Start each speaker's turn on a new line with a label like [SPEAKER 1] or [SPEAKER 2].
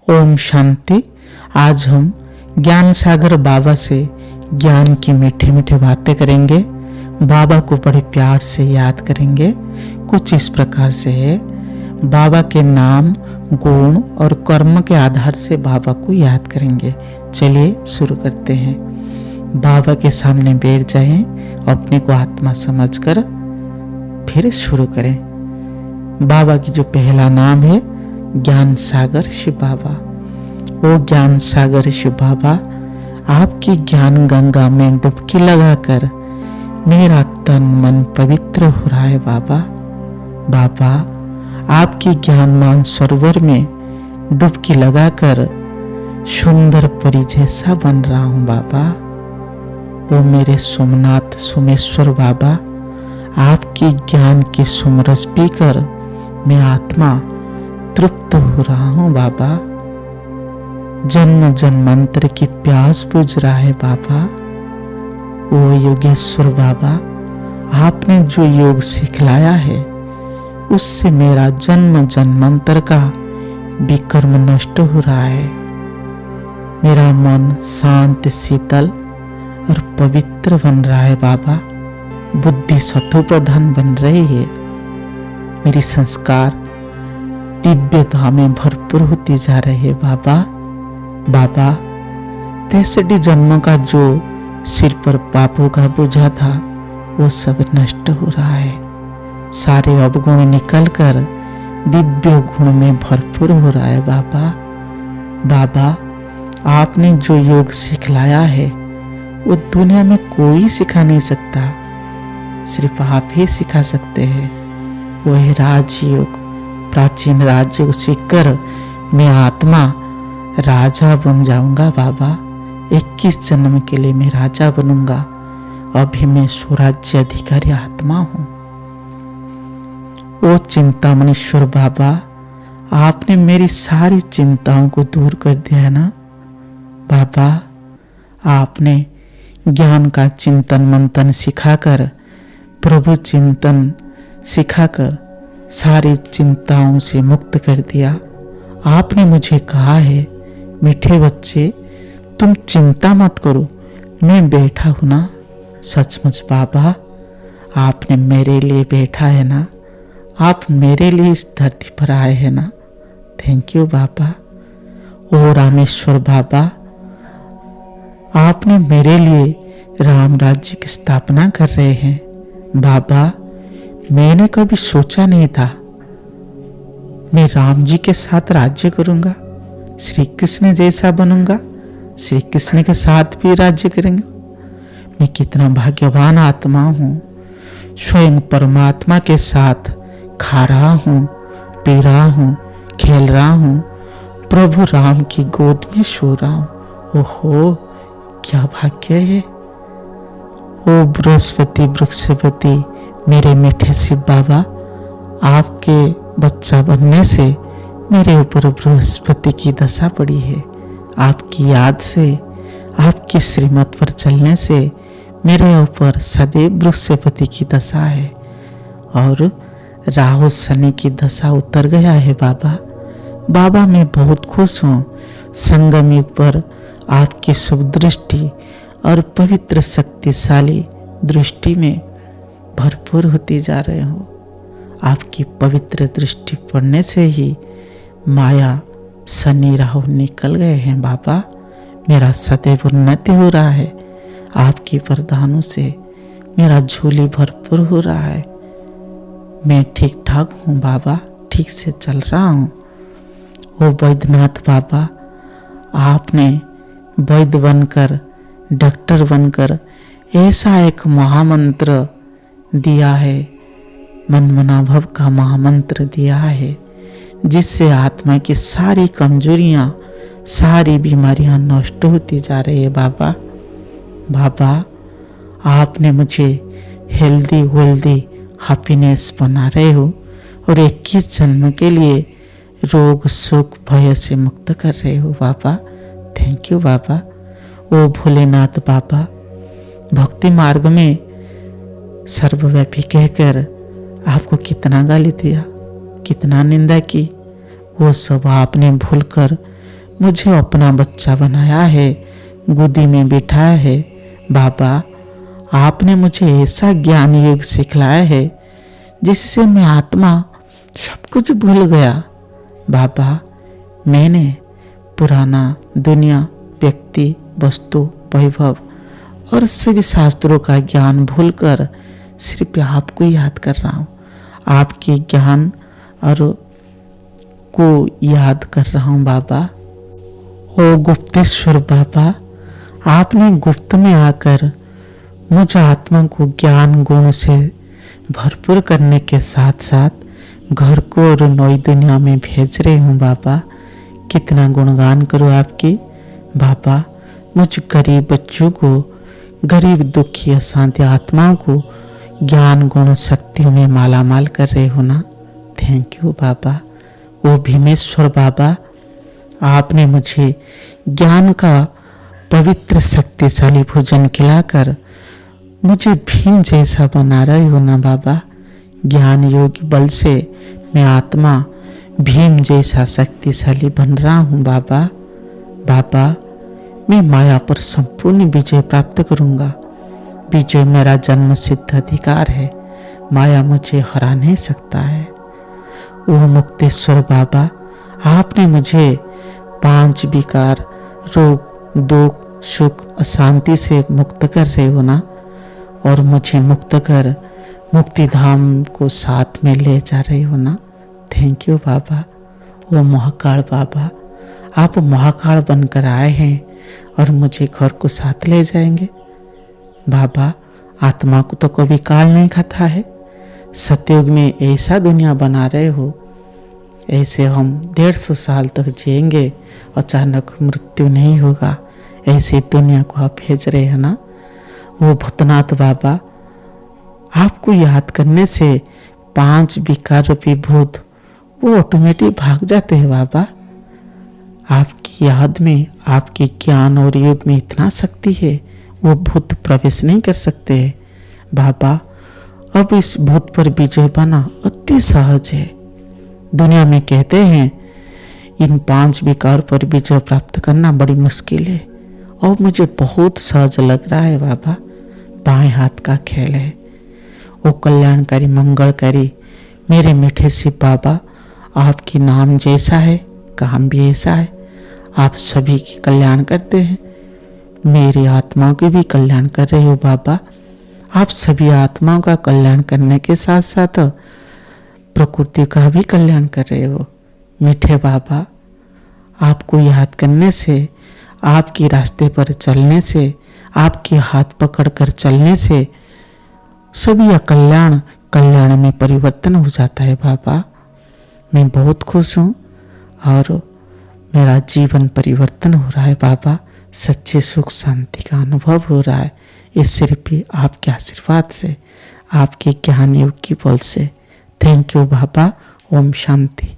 [SPEAKER 1] ओम शांति। आज हम ज्ञान सागर बाबा से ज्ञान की मीठे मीठे बातें करेंगे। बाबा को बड़े प्यार से याद करेंगे। कुछ इस प्रकार से है, बाबा के नाम, गुण और कर्म के आधार से बाबा को याद करेंगे। चलिए शुरू करते हैं। बाबा के सामने बैठ जाएं, अपने को आत्मा समझकर फिर शुरू करें। बाबा की जो पहला नाम है ज्ञान सागर शिव बाबा। ओ ज्ञान सागर शिव बाबा, आपकी ज्ञान गंगा में डुबकी लगाकर मेरा तन मन पवित्र हो रहा है बाबा। बाबा, आपकी ज्ञानमान सरोवर में डुबकी लगाकर सुंदर परी जैसा बन रहा हूँ बाबा। ओ मेरे सोमनाथ सोमेश्वर बाबा, आपकी ज्ञान की सुमरस पीकर मैं आत्मा तृप्त हो रहा हूँ बाबा। जन्म जन्मांतर की प्यास बुझ रहा है बाबा। ओ योगेश्वर बाबा, आपने जो योग सिखलाया है उससे मेरा जन्म जन्मांतर का विकर्म नष्ट हो रहा है। मेरा मन शांत, शीतल और पवित्र बन रहा है बाबा। बुद्धि सत्व प्रधान बन रही है। मेरी संस्कार दिव्यता में भरपूर होती जा रही है बाबा। बाबा, 63 जन्मों का जो सिर पर पापों का बोझा था वो सब नष्ट हो रहा है। सारे अवगुण निकलकर दिव्य गुण में भरपूर हो रहा है बाबा। बाबा, आपने जो योग सिखलाया है वो दुनिया में कोई सिखा नहीं सकता, सिर्फ आप ही सिखा सकते हैं। वो है राजयोग। प्राचीन राज्य को सीखकर मैं आत्मा राजा बन जाऊंगा बाबा। 21 जन्म के लिए मैं राजा बनूंगा। अभी मैं स्वराज्य अधिकारी आत्मा हूं। ओ चिंतामणीश्वर बाबा, आपने मेरी सारी चिंताओं को दूर कर दिया है ना बाबा। आपने ज्ञान का चिंतन मंथन सिखाकर, प्रभु चिंतन सिखाकर सारी चिंताओं से मुक्त कर दिया। आपने मुझे कहा है, मीठे बच्चे तुम चिंता मत करो, मैं बैठा हूं ना। सचमुच बाबा, आपने मेरे लिए बैठा है ना। आप मेरे लिए इस धरती पर आए हैं ना। थैंक यू बाबा। ओ रामेश्वर बाबा, आपने मेरे लिए राम राज्य की स्थापना कर रहे हैं बाबा। मैंने कभी सोचा नहीं था मैं राम जी के साथ राज्य करूंगा, श्री कृष्ण जैसा बनूंगा, श्री कृष्ण के साथ भी राज्य करेंगे। मैं कितना भाग्यवान आत्मा हूं। स्वयं परमात्मा के साथ खा रहा हूं, पी रहा हूं, खेल रहा हूं, प्रभु राम की गोद में सो रहा हूं। ओहो, क्या भाग्य है। ओ बृहस्पति वृक्षपति मेरे मीठे शिव बाबा, आपके बच्चा बनने से मेरे ऊपर बृहस्पति की दशा पड़ी है। आपकी याद से, आपकी श्रीमत पर चलने से मेरे ऊपर सदैव बृहस्पति की दशा है और राहु शनि की दशा उतर गया है बाबा। बाबा, मैं बहुत खुश हूँ। संगम युग पर आपकी शुभ दृष्टि और पवित्र शक्तिशाली दृष्टि में भरपूर होती जा रहे हो। आपकी पवित्र दृष्टि पड़ने से ही माया शनि राहु निकल गए हैं बाबा। मेरा सदैव उन्नति हो रहा है। आपके वरदानों से मेरा झोली भरपूर हो रहा है। मैं ठीक ठाक हूँ बाबा, ठीक से चल रहा हूँ। ओ वैद्यनाथ बाबा, आपने वैद्य बनकर, डॉक्टर बनकर ऐसा एक महामंत्र दिया है, मनमनाभव का महामंत्र दिया है, जिससे आत्मा की सारी कमजोरियां, सारी बीमारियां नष्ट होती जा रही है बाबा। बाबा, आपने मुझे हेल्दी वेल्दी हैप्पीनेस बना रहे हो और 21 जन्म के लिए रोग सुख भय से मुक्त कर रहे हो बाबा। थैंक यू बाबा। ओ भोलेनाथ बाबा, भक्ति मार्ग में सर्वव्यापी कहकर आपको कितना गाली दिया, कितना निंदा की, वो सब आपने भूलकर मुझे अपना बच्चा बनाया है, गोदी में बिठाया है। बाबा, आपने मुझे ऐसा ज्ञान योग सिखलाया है जिससे मैं आत्मा सब कुछ भूल गया। बाबा, मैंने पुराना दुनिया, व्यक्ति, वस्तु, वैभव और सभी शास्त्रों का ज्ञान भूलकर सिर्फ आपको याद कर रहा हूँ। आपके ज्ञान और को याद कर रहा हूँ बाबा। ओ गुप्तेश्वर बाबा, आपने गुप्त में आकर मुझ आत्मा को ज्ञान गुण से भरपूर करने के साथ साथ घर को और नई दुनिया में भेज रहे हूँ बाबा। कितना गुणगान करूँ आपकी बाबा। मुझ गरीब बच्चों को, गरीब दुखी अशांति आत्माओं को ज्ञान गुण शक्तियों में माला माल कर रहे हो ना। थैंक यू बाबा। ओ भीमेश्वर बाबा, आपने मुझे ज्ञान का पवित्र शक्तिशाली भोजन खिलाकर मुझे भीम जैसा बना रहे हो ना बाबा। ज्ञान योग बल से मैं आत्मा भीम जैसा शक्तिशाली बन रहा हूँ बाबा। बाबा, मैं माया पर संपूर्ण विजय प्राप्त करूँगा। विजय मेरा जन्म सिद्ध अधिकार है, माया मुझे हरा नहीं सकता है। ओ मुक्तेश्वर बाबा, आपने मुझे 5 विकार, रोग, दुख, सुख, अशांति से मुक्त कर रहे हो ना, और मुझे मुक्त कर मुक्ति धाम को साथ में ले जा रहे हो ना। थैंक यू बाबा। वो महाकाल बाबा, आप महाकाल बनकर आए हैं और मुझे घर को साथ ले जाएंगे। बाबा, आत्मा को तो कभी काल नहीं खाता है। सतयुग में ऐसा दुनिया बना रहे हो, ऐसे हम 150 साल तक जिएंगे, अचानक मृत्यु नहीं होगा, ऐसी दुनिया को आप भेज रहे हैं ना। वो भूतनाथ बाबा, आपको याद करने से 5 विकार रूपी भूत वो ऑटोमेटिक भाग जाते हैं बाबा। आपकी याद में, आपके ज्ञान और योग में इतना शक्ति है, वो भूत प्रवेश नहीं कर सकते बाबा। अब इस भूत पर विजय पाना अति सहज है। दुनिया में कहते हैं इन 5 विकार पर विजय प्राप्त करना बड़ी मुश्किल है, और मुझे बहुत सहज लग रहा है बाबा। बाएं हाथ का खेल है। वो कल्याणकारी मंगलकारी मेरे मीठे से बाबा, आपके नाम जैसा है काम भी ऐसा है। आप सभी की कल्याण करते हैं, मेरी आत्मा के भी कल्याण कर रहे हो बाबा। आप सभी आत्माओं का कल्याण करने के साथ साथ प्रकृति का भी कल्याण कर रहे हो मीठे बाबा। आपको याद करने से, आपके रास्ते पर चलने से, आपके हाथ पकड़कर चलने से सभी अकल्याण कल्याण में परिवर्तन हो जाता है बाबा। मैं बहुत खुश हूँ और मेरा जीवन परिवर्तन हो रहा है बाबा। सच्चे सुख शांति का अनुभव हो रहा है, ये सिर्फ भी आपके आशीर्वाद से, आपके ज्ञान योग की बल से। थैंक यू बाबा। ओम शांति।